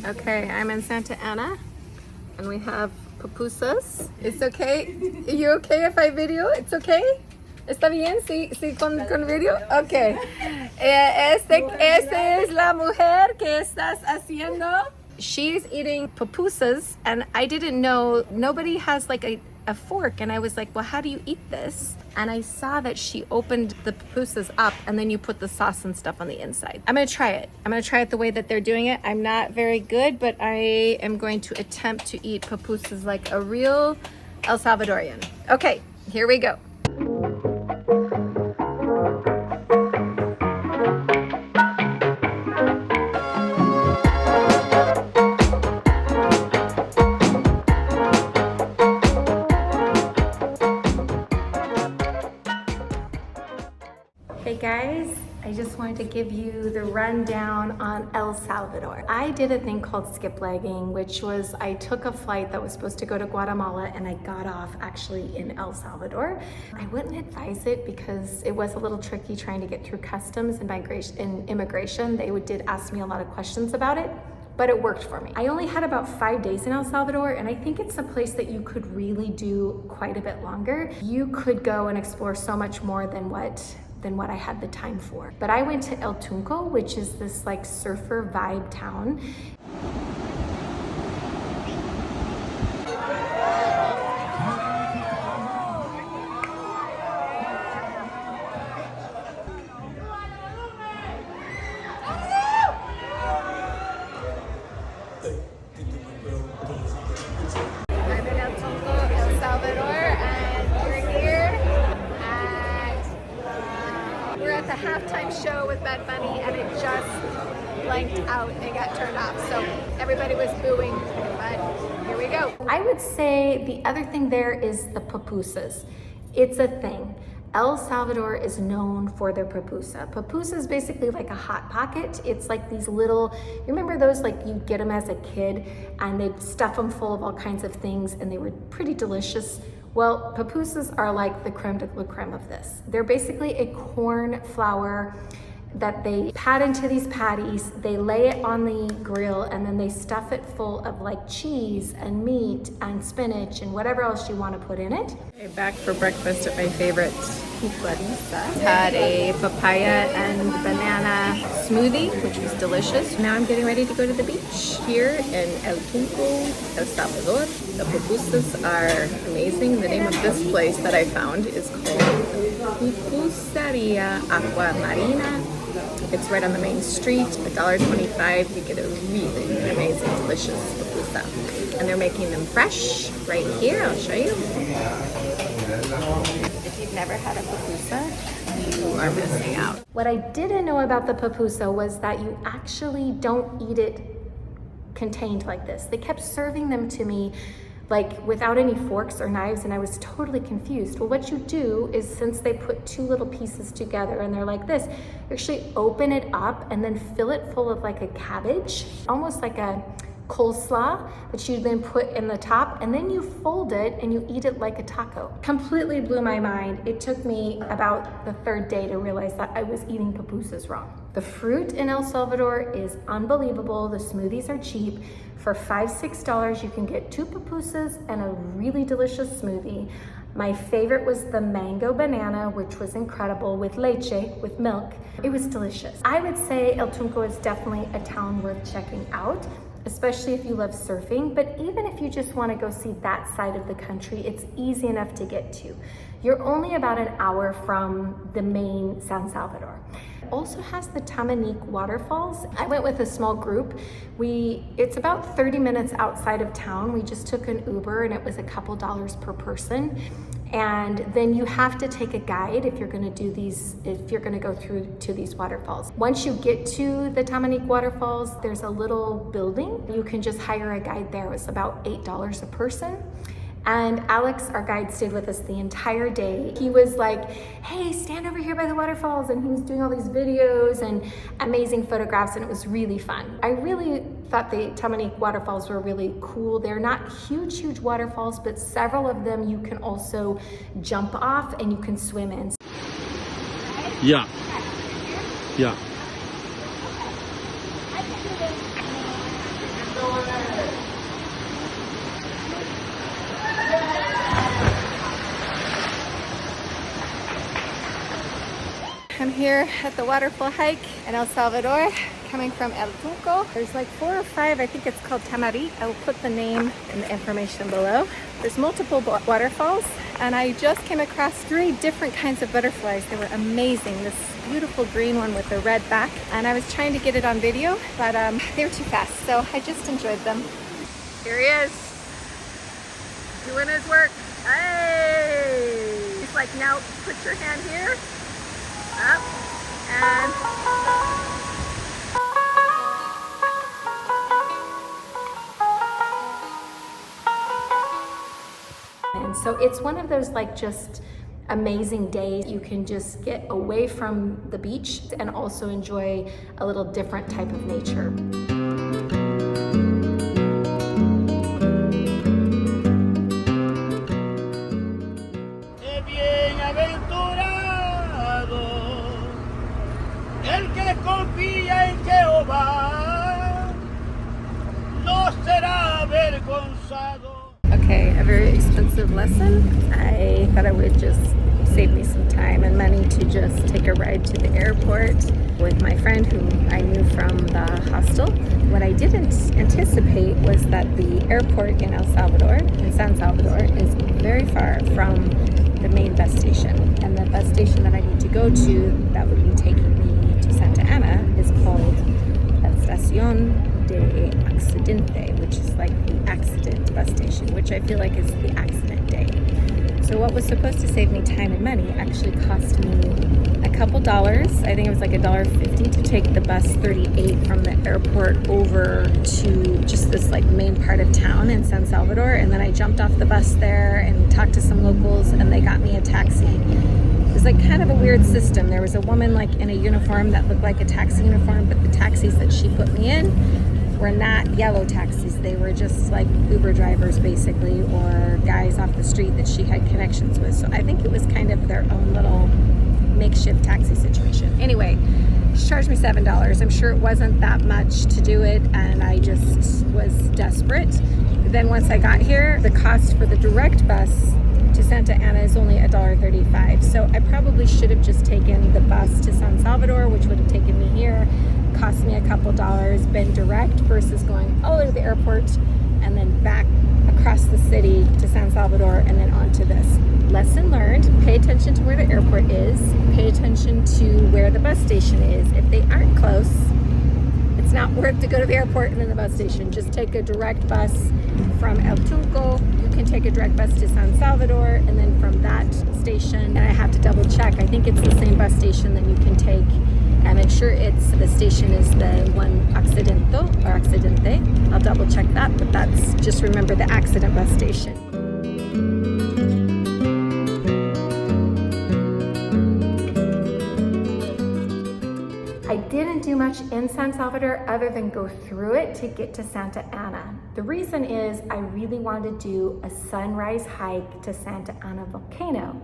Okay, I'm in Santa Ana and we have pupusas. It's okay? Are you okay if I video? It's okay? ¿Está bien? Sí, sí, con video? Okay. Esta es la mujer que estás haciendo. She's eating pupusas and I didn't know, nobody has like a fork, and I was like, well, how do you eat this? And I saw that she opened the pupusas up and then you put the sauce and stuff on the inside. I'm gonna try it. I'm gonna try it the way that they're doing it. I'm not very good, but I am going to attempt to eat pupusas like a real El Salvadorian. Okay, here we go. Hey guys, I just wanted to give you the rundown on El Salvador. I did a thing called skip legging, which was I took a flight that was supposed to go to Guatemala and I got off actually in El Salvador. I wouldn't advise it because it was a little tricky trying to get through customs and immigration. They did ask me a lot of questions about it, but it worked for me. I only had about 5 days in El Salvador, and I think it's a place that you could really do quite a bit longer. You could go and explore so much more than what I had the time for. But I went to El Tunco, which is this like surfer vibe town. I'm in El Tunco, El Salvador, and we're here we're at the halftime show with Bad Bunny, and it just blanked out and got turned off. So everybody was booing, but here we go. I would say the other thing there is the pupusas. It's a thing. El Salvador is known for their pupusa. Pupusa is basically like a Hot Pocket. It's like these little, you remember those, like you get them as a kid and they'd stuff them full of all kinds of things and they were pretty delicious. Well, pupusas are like the creme de la creme of this. They're basically a corn flour that they pat into these patties, they lay it on the grill, and then they stuff it full of like cheese and meat and spinach and whatever else you want to put in it. Okay, back for breakfast at my favorite Pupusas. Had a papaya and banana smoothie, which was delicious. Now I'm getting ready to go to the beach here in El Tunco, El Salvador. The pupusas are amazing. The name of this place that I found is called Pupusaria Aqua Marina. It's right on the main street, $1.25. You get a really amazing, delicious pupusa. And they're making them fresh right here. I'll show you. If you've never had a pupusa, you are missing out. What I didn't know about the pupusa was that you actually don't eat it contained like this. They kept serving them to me like without any forks or knives, and I was totally confused. Well, what you do is, since they put two little pieces together and they're like this, you actually open it up and then fill it full of like a cabbage, almost like a coleslaw that you then put in the top, and then you fold it and you eat it like a taco. Completely blew my mind. It took me about the third day to realize that I was eating pupusas wrong. The fruit in El Salvador is unbelievable. The smoothies are cheap. For $5, $6, you can get 2 pupusas and a really delicious smoothie. My favorite was the mango banana, which was incredible, with leche, with milk. It was delicious. I would say El Tunco is definitely a town worth checking out, especially if you love surfing, but even if you just want to go see that side of the country, it's easy enough to get to. You're only about an hour from the main San Salvador. It also has the Tamanique waterfalls. I went with a small group. It's about 30 minutes outside of town. We just took an Uber and it was a couple dollars per person. And then you have to take a guide if you're gonna do these, if you're gonna go through to these waterfalls. Once you get to the Tamanique waterfalls, there's a little building. You can just hire a guide there. It was about $8 a person. And Alex, our guide, stayed with us the entire day. He was like, hey, stand over here by the waterfalls. And he was doing all these videos and amazing photographs, and it was really fun. I really thought the Tamanique waterfalls were really cool. They're not huge waterfalls, but several of them you can also jump off and you can swim in. Yeah. Yeah. here at the waterfall hike in El Salvador, coming from El Tunco. There's like 4 or 5, I think it's called Tamari. I'll put the name and the information below. There's multiple waterfalls, and I just came across 3 different kinds of butterflies. They were amazing. This beautiful green one with the red back, and I was trying to get it on video, but they were too fast, so I just enjoyed them. Here he is, doing his work. Hey! He's like, now put your hand here, up, and so it's one of those like just amazing days. You can just get away from the beach and also enjoy a little different type of nature. El que confía en Jehová no será avergonzado. Okay, a very expensive lesson. I thought it would just save me some time and money to just take a ride to the airport with my friend who I knew from the hostel. What I didn't anticipate was that the airport in El Salvador, in San Salvador, is very far from the main bus station. And the bus station that I need to go to that would be taking me to Santa Ana is called Estación de Accidente, which is like the accident bus station, which I feel like is the accident day. So what was supposed to save me time and money actually cost me a couple dollars. I think it was like $1.50 to take the bus 38 from the airport over to just this like main part of town in San Salvador. And then I jumped off the bus there and talked to some locals, and they got me a taxi. It was like kind of a weird system. There was a woman like in a uniform that looked like a taxi uniform, but the taxis that she put me in were not yellow taxis. They were just like Uber drivers basically, or guys off the street that she had connections with. So I think it was kind of their own little makeshift taxi situation. Anyway, she charged me $7. I'm sure it wasn't that much to do it, and I just was desperate. Then once I got here, the cost for the direct bus to Santa Ana is only $1.35. So I probably should have just taken the bus to San Salvador, which would have taken me here, cost me a couple dollars, been direct versus going all the way to the airport and then back across the city to San Salvador and then onto this. Lesson learned, pay attention to where the airport is, pay attention to where the bus station is. If they aren't close, it's not worth to go to the airport and then the bus station. Just take a direct bus from El Tunco. You can take a direct bus to San Salvador, and then from that station, and I have to double check, I think it's the same bus station that you can take. And make sure the station is the one Accidento or Accidente. I'll double check that, but that's just remember the accident bus station. I didn't do much in San Salvador other than go through it to get to Santa Ana. The reason is I really wanted to do a sunrise hike to Santa Ana volcano.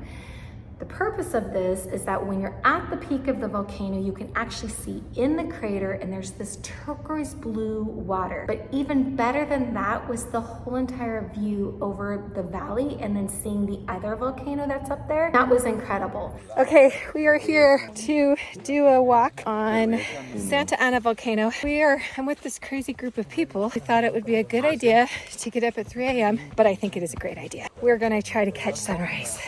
The purpose of this is that when you're at the peak of the volcano, you can actually see in the crater, and there's this turquoise blue water. But even better than that was the whole entire view over the valley and then seeing the other volcano that's up there. That was incredible. Okay, we are here to do a walk on Santa Ana volcano. I'm with this crazy group of people. We thought it would be a good idea to get up at 3 a.m., but I think it is a great idea. We're gonna try to catch sunrise.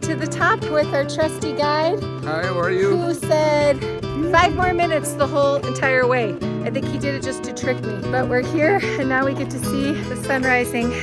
To the top with our trusty guide. Hi, how are you? Who said 5 more minutes the whole entire way. I think he did it just to trick me. But we're here and now we get to see the sun rising.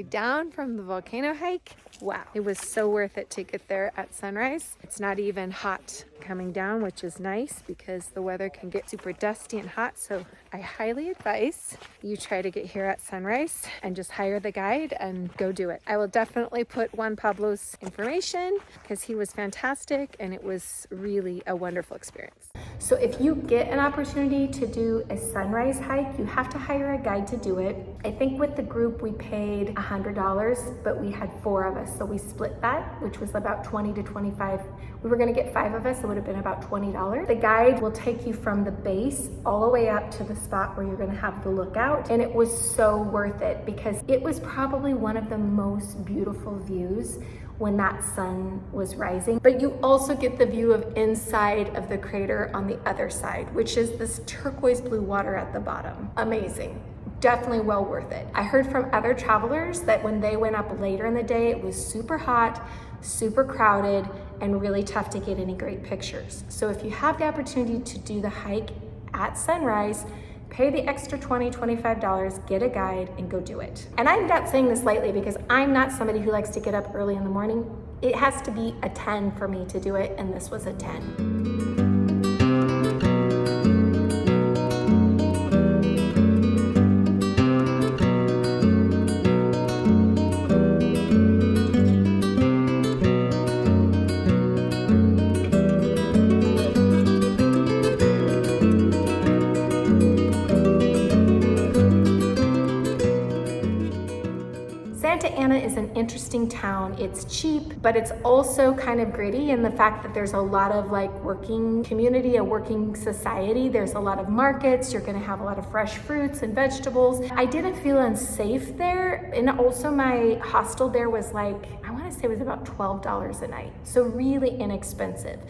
Down home from the volcano hike, wow, it was so worth it to get there at sunrise. It's not even hot coming down, which is nice because the weather can get super dusty and hot. So I highly advise you try to get here at sunrise and just hire the guide and go do it. I will definitely put Juan Pablo's information because he was fantastic and it was really a wonderful experience. So if you get an opportunity to do a sunrise hike, you have to hire a guide to do it. I think with the group we paid $100, but we had 4 of us. So we split that, which was about 20 to 25. We were gonna get 5 of us, so it would have been about $20. The guide will take you from the base all the way up to the spot where you're gonna have the lookout. And it was so worth it because it was probably one of the most beautiful views when that sun was rising. But you also get the view of inside of the crater on the other side, which is this turquoise blue water at the bottom. Amazing. Definitely well worth it. I heard from other travelers that when they went up later in the day, it was super hot, super crowded, and really tough to get any great pictures. So if you have the opportunity to do the hike at sunrise, pay the extra $20, $25, get a guide, and go do it. And I'm not saying this lightly because I'm not somebody who likes to get up early in the morning. It has to be a 10 for me to do it, and this was a 10. Is an interesting town. It's cheap, but it's also kind of gritty in the fact that there's a lot of like working community, a working society. There's a lot of markets. You're going to have a lot of fresh fruits and vegetables. I didn't feel unsafe there. And also my hostel there was like, I want to say it was about $12 a night. So really inexpensive.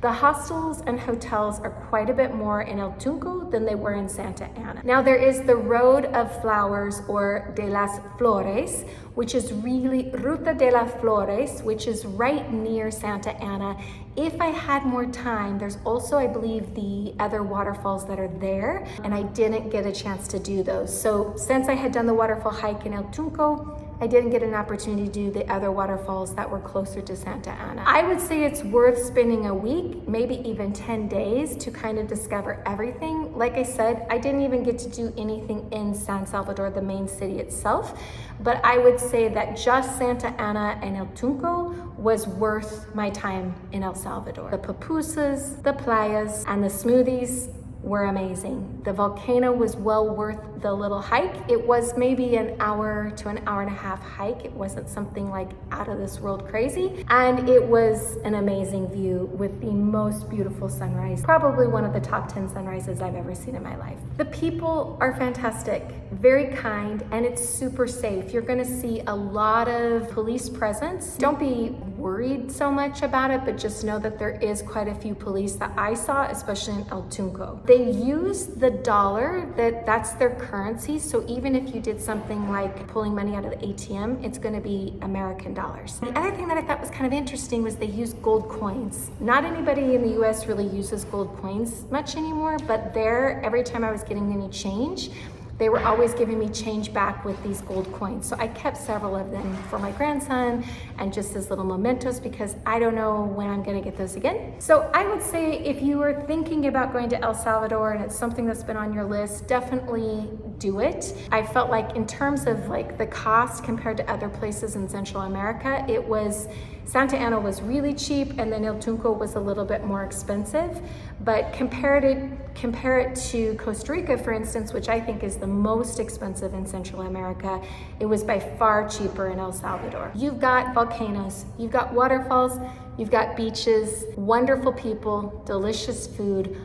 The hostels and hotels are quite a bit more in El Tunco than they were in Santa Ana. Now there is the Road of Flowers, or de las Flores, which is really Ruta de las Flores, which is right near Santa Ana. If I had more time, there's also, I believe, the other waterfalls that are there, and I didn't get a chance to do those. So since I had done the waterfall hike in El Tunco, I didn't get an opportunity to do the other waterfalls that were closer to Santa Ana. I would say it's worth spending a week, maybe even 10 days to kind of discover everything. Like I said, I didn't even get to do anything in San Salvador, the main city itself, but I would say that just Santa Ana and El Tunco was worth my time in El Salvador. The pupusas, the playas, and the smoothies were amazing. The volcano was well worth the little hike. It was maybe an hour to an hour and a half hike. It wasn't something like out of this world crazy. And it was an amazing view with the most beautiful sunrise. Probably one of the top 10 sunrises I've ever seen in my life. The people are fantastic, very kind, and it's super safe. You're gonna see a lot of police presence. Don't be worried so much about it, but just know that there is quite a few police that I saw, especially in El Tunco. They use the dollar, that's their currency. So even if you did something like pulling money out of the ATM, it's gonna be American dollars. The other thing that I thought was kind of interesting was they use gold coins. Not anybody in the US really uses gold coins much anymore, but there, every time I was getting any change, they were always giving me change back with these gold coins. So I kept several of them for my grandson and just as little mementos because I don't know when I'm gonna get those again. So I would say if you are thinking about going to El Salvador and it's something that's been on your list, definitely do it. I felt like in terms of like the cost compared to other places in Central America, it was, Santa Ana was really cheap and then El Tunco was a little bit more expensive. But compare it to Costa Rica, for instance, which I think is the most expensive in Central America, it was by far cheaper in El Salvador. You've got volcanoes, you've got waterfalls, you've got beaches, wonderful people, delicious food,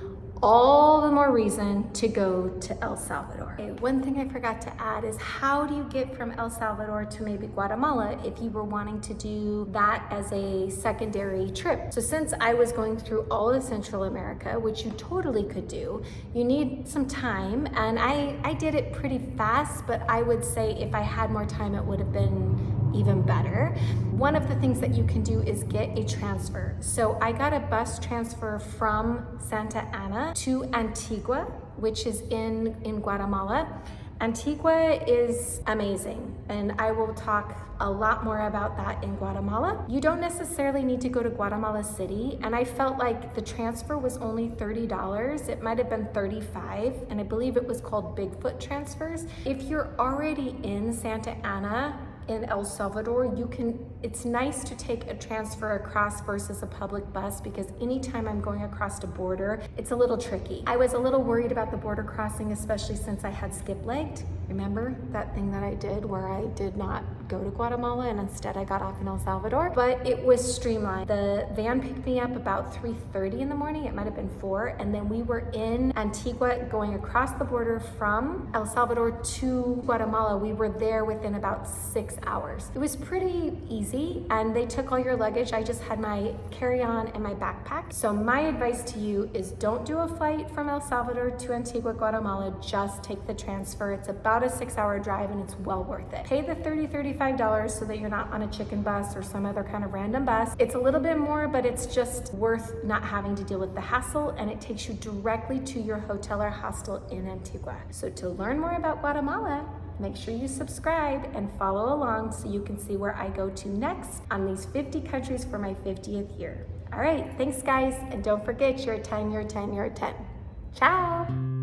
all the more reason to go to El Salvador. Okay, one thing I forgot to add is how do you get from El Salvador to maybe Guatemala if you were wanting to do that as a secondary trip? So since I was going through all of Central America, which you totally could do, you need some time, and I did it pretty fast, but I would say if I had more time, it would have been even better. One of the things that you can do is get a transfer. So I got a bus transfer from Santa Ana to Antigua, which is in Guatemala. Antigua is amazing, and I will talk a lot more about that in Guatemala. You don't necessarily need to go to Guatemala City, and I felt like the transfer was only $30. It might have been $35, and I believe it was called Bigfoot transfers. If you're already in Santa Ana, in El Salvador, it's nice to take a transfer across versus a public bus, because anytime I'm going across a border, it's a little tricky. I was a little worried about the border crossing, especially since I had skip-legged. Remember that thing that I did where I did not go to Guatemala and instead I got off in El Salvador? But it was streamlined. The van picked me up about 3:30 in the morning. It might have been 4. And then we were in Antigua going across the border from El Salvador to Guatemala. We were there within about 6 hours. It was pretty easy, and they took all your luggage. I just had my carry-on and my backpack. So my advice to you is don't do a flight from El Salvador to Antigua, Guatemala. Just take the transfer. It's about a 6-hour drive, and it's well worth it. Pay the $35 so that you're not on a chicken bus or some other kind of random bus. It's a little bit more, but it's just worth not having to deal with the hassle, and it takes you directly to your hotel or hostel in Antigua. So to learn more about Guatemala, make sure you subscribe and follow along so you can see where I go to next on these 50 countries for my 50th year. All right, thanks guys, and don't forget you're a 10, you're a 10, you're a 10. Ciao!